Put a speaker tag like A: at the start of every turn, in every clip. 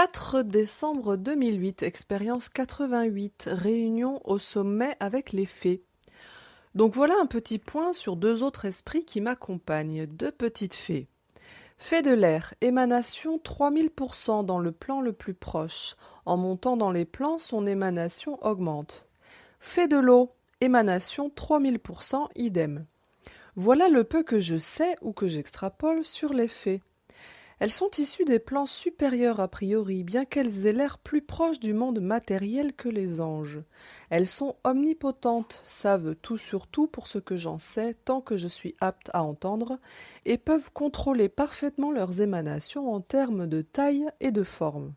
A: 4 décembre 2008, expérience 88, réunion au sommet avec les fées. Donc voilà un petit point sur deux autres esprits qui m'accompagnent, deux petites fées. Fée de l'air, émanation 3000% dans le plan le plus proche. En montant dans les plans, son émanation augmente. Fée de l'eau, émanation 3000%, idem. Voilà le peu que je sais ou que j'extrapole sur les fées. Elles sont issues des plans supérieurs a priori, bien qu'elles aient l'air plus proches du monde matériel que les anges. Elles sont omnipotentes, savent tout sur tout pour ce que j'en sais, tant que je suis apte à entendre, et peuvent contrôler parfaitement leurs émanations en termes de taille et de forme.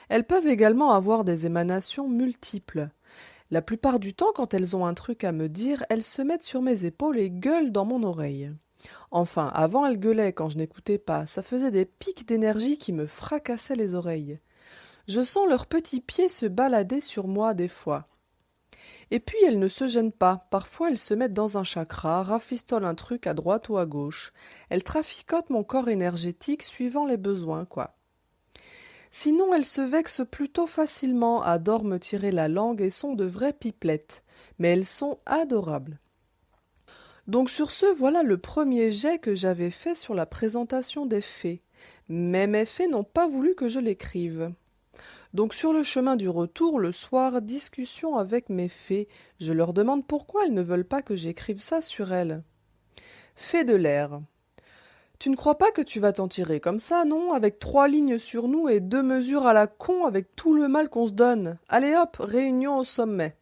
A: Elles peuvent également avoir des émanations multiples. La plupart du temps, quand elles ont un truc à me dire, elles se mettent sur mes épaules et gueulent dans mon oreille. Enfin, avant elles gueulaient quand je n'écoutais pas, ça faisait des pics d'énergie qui me fracassaient les oreilles. Je sens leurs petits pieds se balader sur moi des fois. Et puis elles ne se gênent pas, parfois elles se mettent dans un chakra, rafistolent un truc à droite ou à gauche. Elles traficotent mon corps énergétique suivant les besoins, quoi. Sinon elles se vexent plutôt facilement, adorent me tirer la langue et sont de vraies pipelettes. Mais elles sont adorables. Donc sur ce, voilà le premier jet que j'avais fait sur la présentation des fées. Mais mes fées n'ont pas voulu que je l'écrive. Donc sur le chemin du retour, le soir, discussion avec mes fées. Je leur demande pourquoi elles ne veulent pas que j'écrive ça sur elles. Fée de l'air. Tu ne crois pas que tu vas t'en tirer comme ça, non? Avec 3 lignes sur nous et 2 mesures à la con avec tout le mal qu'on se donne. Allez hop, réunion au sommet.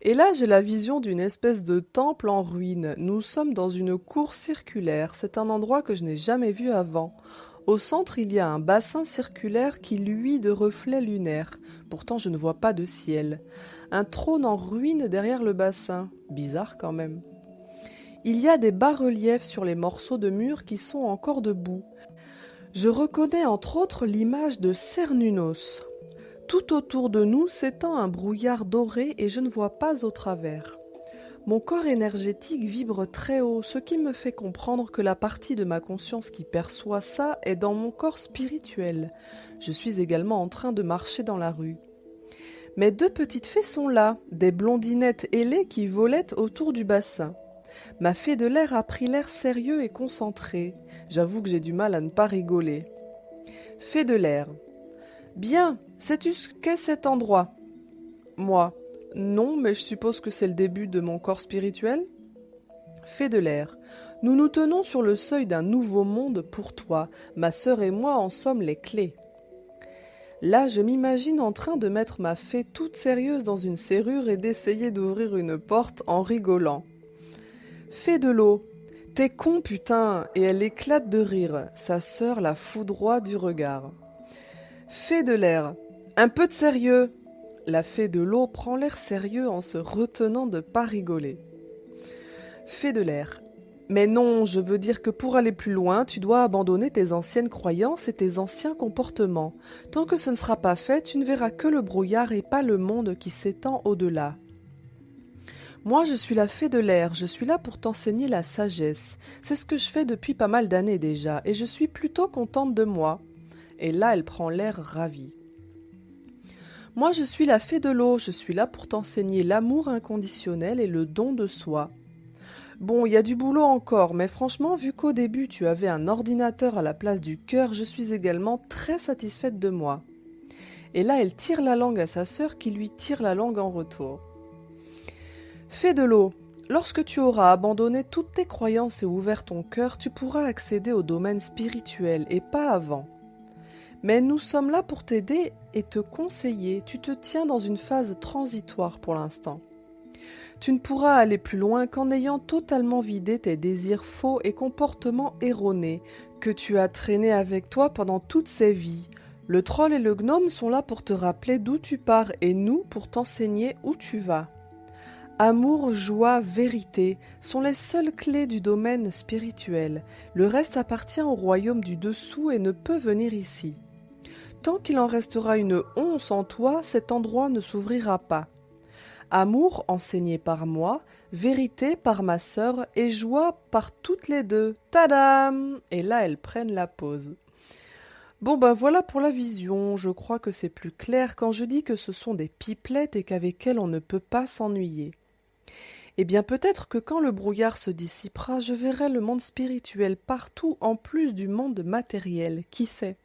A: Et là, j'ai la vision d'une espèce de temple en ruine. Nous sommes dans une cour circulaire. C'est un endroit que je n'ai jamais vu avant. Au centre, il y a un bassin circulaire qui luit de reflets lunaires. Pourtant, je ne vois pas de ciel. Un trône en ruine derrière le bassin. Bizarre quand même. Il y a des bas-reliefs sur les morceaux de mur qui sont encore debout. Je reconnais entre autres l'image de Cernunnos. Tout autour de nous s'étend un brouillard doré et je ne vois pas au travers. Mon corps énergétique vibre très haut, ce qui me fait comprendre que la partie de ma conscience qui perçoit ça est dans mon corps spirituel. Je suis également en train de marcher dans la rue. Mes 2 petites fées sont là, des blondinettes ailées qui volaient autour du bassin. Ma fée de l'air a pris l'air sérieux et concentré. J'avoue que j'ai du mal à ne pas rigoler. Fée de l'air. Bien, sais-tu ce qu'est cet endroit? Moi, non, mais je suppose que c'est le début de mon corps spirituel. Fée de l'air. Nous nous tenons sur le seuil d'un nouveau monde pour toi. Ma sœur et moi en sommes les clés. Là, je m'imagine en train de mettre ma fée toute sérieuse dans une serrure et d'essayer d'ouvrir une porte en rigolant. Fée de l'eau. T'es con, putain! Et elle éclate de rire. Sa sœur la foudroie du regard. Fée de l'air. Un peu de sérieux. La fée de l'eau prend l'air sérieux en se retenant de pas rigoler. Fée de l'air. Mais non, je veux dire que pour aller plus loin, tu dois abandonner tes anciennes croyances et tes anciens comportements. Tant que ce ne sera pas fait, tu ne verras que le brouillard et pas le monde qui s'étend au-delà. Moi, je suis la fée de l'air, je suis là pour t'enseigner la sagesse. C'est ce que je fais depuis pas mal d'années déjà, et je suis plutôt contente de moi. Et là, elle prend l'air ravie. Moi, je suis la fée de l'eau, je suis là pour t'enseigner l'amour inconditionnel et le don de soi. Bon, il y a du boulot encore, mais franchement, vu qu'au début tu avais un ordinateur à la place du cœur, je suis également très satisfaite de moi. Et là, elle tire la langue à sa sœur qui lui tire la langue en retour. Fée de l'eau, lorsque tu auras abandonné toutes tes croyances et ouvert ton cœur, tu pourras accéder au domaine spirituel et pas avant. Mais nous sommes là pour t'aider et te conseiller, tu te tiens dans une phase transitoire pour l'instant. Tu ne pourras aller plus loin qu'en ayant totalement vidé tes désirs faux et comportements erronés que tu as traînés avec toi pendant toutes ces vies. Le troll et le gnome sont là pour te rappeler d'où tu pars et nous pour t'enseigner où tu vas. Amour, joie, vérité sont les seules clés du domaine spirituel. Le reste appartient au royaume du dessous et ne peut venir ici. Tant qu'il en restera une once en toi, cet endroit ne s'ouvrira pas. Amour enseigné par moi, vérité par ma sœur et joie par toutes les deux. Tadam! Et là, elles prennent la pause. Bon ben voilà pour la vision, je crois que c'est plus clair quand je dis que ce sont des pipelettes et qu'avec elles on ne peut pas s'ennuyer. Eh bien peut-être que quand le brouillard se dissipera, je verrai le monde spirituel partout en plus du monde matériel, qui sait?